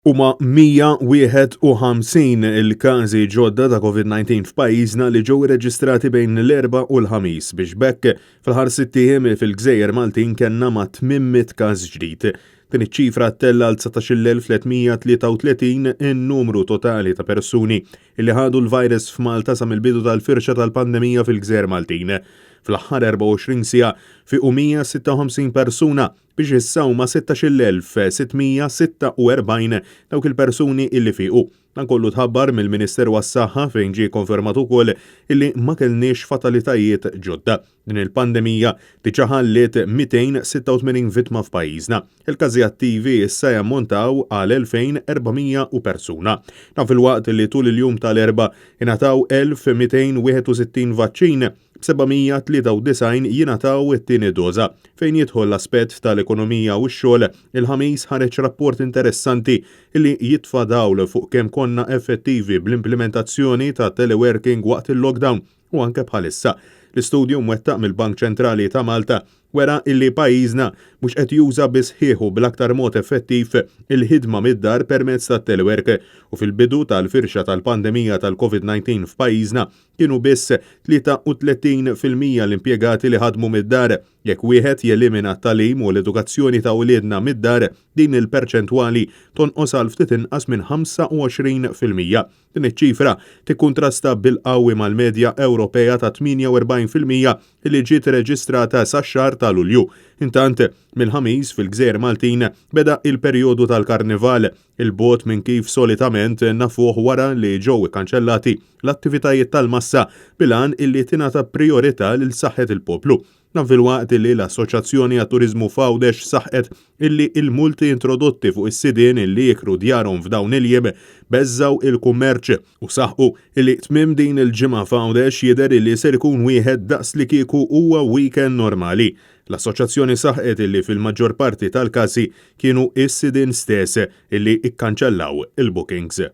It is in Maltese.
Huma 151 il-każi ġodda ta' COVID-19 f'pajjiżna li ġew irreġistrati bejn l-Erba' u l-Ħamis biex bekk fl-aħħar 6 ijiem fil-Gżejjer Maltin kellna ma' 800 każ ġdid. Din iċ-ċifra ttella għal 19,333 in-numru totali ta' persuni li ħadu l-virus f'Malta sa mill-bidu tal-firxa tal-pandemija fil-Gżejjer Maltin. Fl-aħħar 24 siegħa fiqu 156 persuna biex issa huma 16,646 dawk il-persuni illi fiqu. Dan kollu tħabbar mill-Ministeru għas-Saħħa fejn ġie konfermat ukoll illi ma kellniex fatalitajiet ġodda. Din il-pandemija diġà ħallet 286 vittma f'pajjiżna. Il-każi attivi issa jammontaw għal 2,400 persuna. Dan fil-waqt li tul il-jum tal-Erba' ingħataw 1,261 vaċċin, 793 jingħataw it-tieni doża. Fejn jidħol l-aspett tal-ekonomija u x-xogħol, il-Ħamis ħareġ rapport interessanti li jitfa' dawl fuq kemm konna effettivi bl-implementazzjoni ta' teleworking waqt il-lockdown u anke bħalissa. L-istudju mwettaq mill-Bank Ċentrali ta' Malta wera illi pajjiżna mhux qed juża bisħieħu bl-aktar mod effettiv il-ħidma mid-dar permezz tat-telework u fil-bidu tal-firxa tal-pandemija tal-COVID-19 f'pajjiżna kienu biss 33% l-impjegati li ħadmu mid-dar. Jekk wieħed jelimina t-tagħlim u l-edukazzjoni ta' wliedna mid-dar, din il-perċentwali tonqos għal ftit inqas minn 25%. Din iċ-ċifra tikkuntrasta bil-qawwi mal-medja Ewropea ta' 48% li ġiet reġistrata sax-xahar ta' Lulju. Intant, mill-Ħamis fil-Gżejjer Maltin beda il-perjodu tal-Karnival, il-bogħod minn kif solitament nafuh wara li ġew ikkanċellati l-attivitajiet tal-massa bilan illi tingħata priorità lil saħħet il-poplu. Dan fil-waqt li l-Assoċjazzjoni għat-Turiżmu Fgħawdex saħħet illi il-multi introdotti fuq is-sidien illi jikru djarhom f'dawn il-jiem beżżaw il-kummerċ u saħħu illi tmiem din il-ġimgħa Fgħawdex jidher illi ser ikun wieħed daqs li kieku huwa weekend normali. L-Assoċjazzjoni saħħet illi fil-maġġor parti tal-każi kienu is-sidien stess illi ikkanċellaw il-bookings.